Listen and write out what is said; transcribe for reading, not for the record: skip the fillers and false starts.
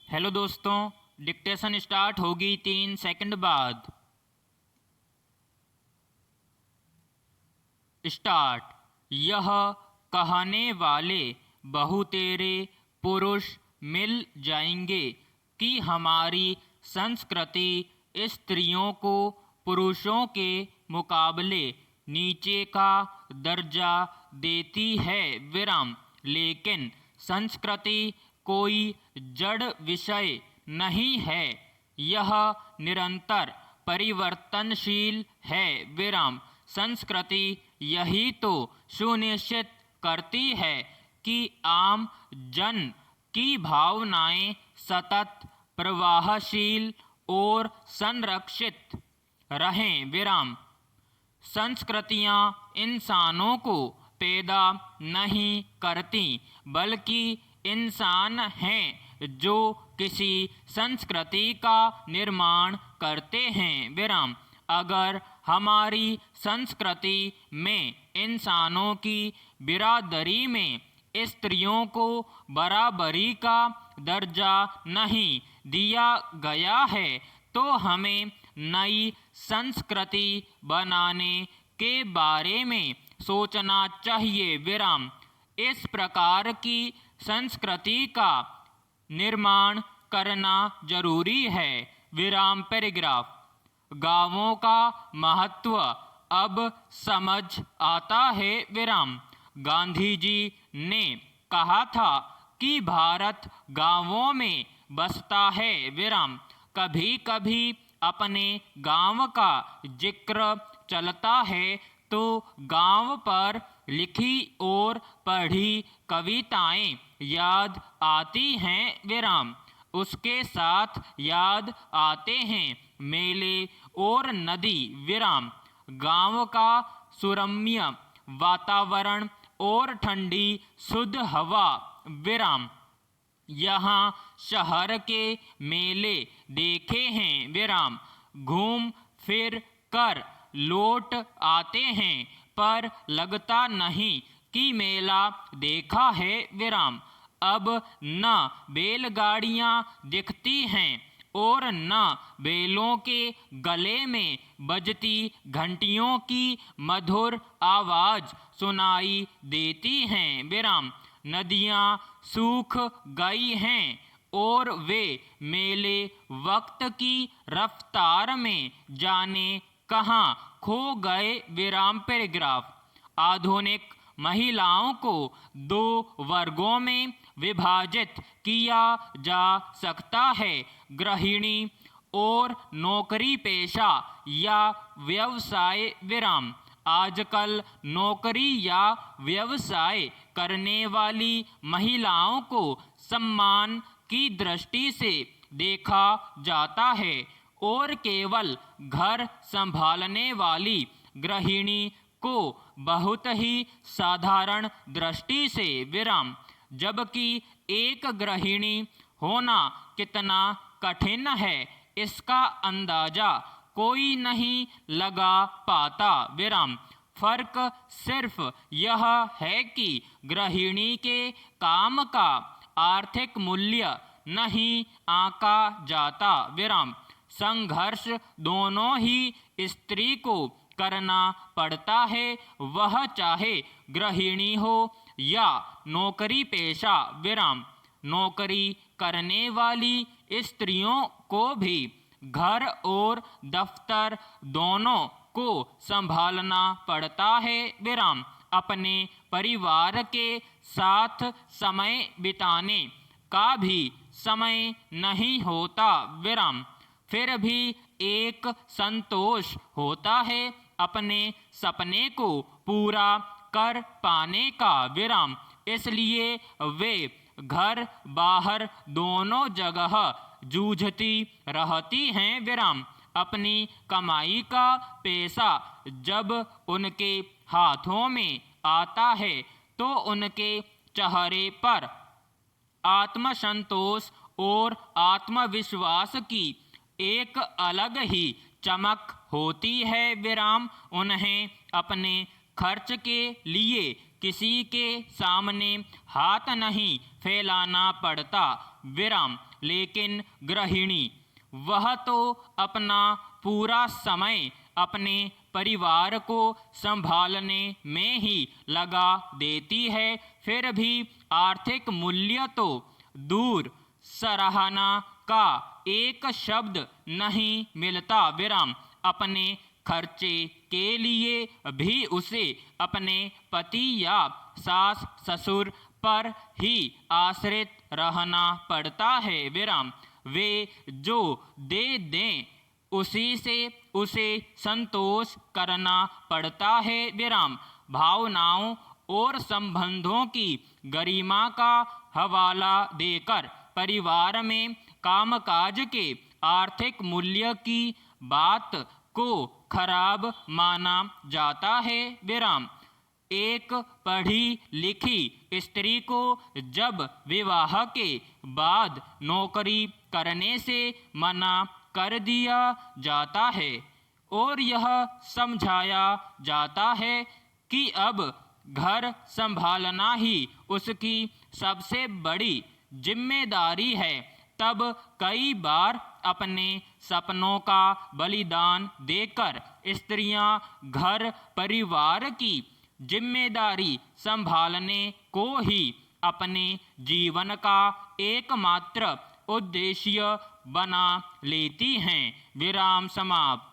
Hello दोस्तों, dictation start होगी 3 second बाद। स्टार्ट। यह कहने वाले बहुतेरे पुरुष मिल जाएंगे कि हमारी संस्कृति स्त्रियों को पुरुषों के मुकाबले नीचे का दर्जा देती है विराम। लेकिन संस्कृति कोई जड़ विषय नहीं है, यह निरंतर परिवर्तनशील है विराम। संस्कृति यही तो सुनिश्चित करती है कि आम जन की भावनाएं सतत प्रवाहशील और संरक्षित रहें विराम। संस्कृतियाँ इंसानों को पैदा नहीं करती, बल्कि इंसान हैं जो किसी संस्कृति का निर्माण करते हैं विराम। अगर हमारी संस्कृति में इंसानों की बिरादरी में स्त्रियों को बराबरी का दर्जा नहीं दिया गया है, तो हमें नई संस्कृति बनाने के बारे में सोचना चाहिए विराम। इस प्रकार की संस्कृति का निर्माण करना जरूरी है विराम। पैराग्राफ। गांवों का महत्व अब समझ आता है विराम। गांधी जी ने कहा था कि भारत गांवों में बसता है विराम। कभी कभी अपने गांव का जिक्र चलता है तो गांव पर लिखी और पढ़ी कविताएं याद आती हैं विराम। उसके साथ याद आते हैं मेले और नदी विराम। गांव का सुरम्य वातावरण और ठंडी शुद्ध हवा विराम। यहाँ शहर के मेले देखे हैं विराम, घूम फिर कर लौट आते हैं, पर लगता नहीं कि मेला देखा है विराम। अब न बैलगाड़ियाँ दिखती हैं और न बैलों के गले में बजती घंटियों की मधुर आवाज़ सुनाई देती हैं विराम। नदियाँ सूख गई हैं और वे मेले वक्त की रफ्तार में जाने कहाँ खो गए विराम। पैराग्राफ। आधुनिक महिलाओं को 2 वर्गों में विभाजित किया जा सकता है, गृहिणी और नौकरी पेशा या व्यवसाय विराम। आजकल नौकरी या व्यवसाय करने वाली महिलाओं को सम्मान की दृष्टि से देखा जाता है और केवल घर संभालने वाली गृहिणी को बहुत ही साधारण दृष्टि से विराम। जबकि एक गृहिणी होना कितना कठिन है, इसका अंदाजा कोई नहीं लगा पाता विराम। फर्क सिर्फ यह है कि गृहिणी के काम का आर्थिक मूल्य नहीं आंका जाता विराम। संघर्ष दोनों ही स्त्री को करना पड़ता है, वह चाहे गृहिणी हो या नौकरी पेशा विराम। नौकरी करने वाली स्त्रियों को भी घर और दफ्तर दोनों को संभालना पड़ता है विराम। अपने परिवार के साथ समय बिताने का भी समय नहीं होता विराम। फिर भी एक संतोष होता है अपने सपने को पूरा कर पाने का विराम। इसलिए वे घर बाहर दोनों जगह जूझती रहती हैं विराम। अपनी कमाई का पैसा जब उनके हाथों में आता है तो उनके चेहरे पर आत्मसंतोष और आत्मविश्वास की एक अलग ही चमक होती है विराम। उन्हें अपने खर्च के लिए किसी के सामने हाथ नहीं फैलाना पड़ता विराम। लेकिन गृहिणी वह तो अपना पूरा समय अपने परिवार को संभालने में ही लगा देती है, फिर भी आर्थिक मूल्य तो दूर, सराहना का एक शब्द नहीं मिलता। विराम अपने खर्चे के लिए भी उसे अपने पति या सास ससुर पर ही आश्रित रहना पड़ता है। विराम वे जो दे दें उसी से उसे संतोष करना पड़ता है। विराम भावनाओं और संबंधों की गरिमा का हवाला देकर परिवार में कामकाज के आर्थिक मूल्य की बात को खराब माना जाता है। विराम एक पढ़ी लिखी स्त्री को जब विवाह के बाद नौकरी करने से मना कर दिया जाता है और यह समझाया जाता है कि अब घर संभालना ही उसकी सबसे बड़ी जिम्मेदारी है, तब कई बार अपने सपनों का बलिदान देकर स्त्रियां घर परिवार की जिम्मेदारी संभालने को ही अपने जीवन का एकमात्र उद्देश्य बना लेती हैं। विराम समाप्त।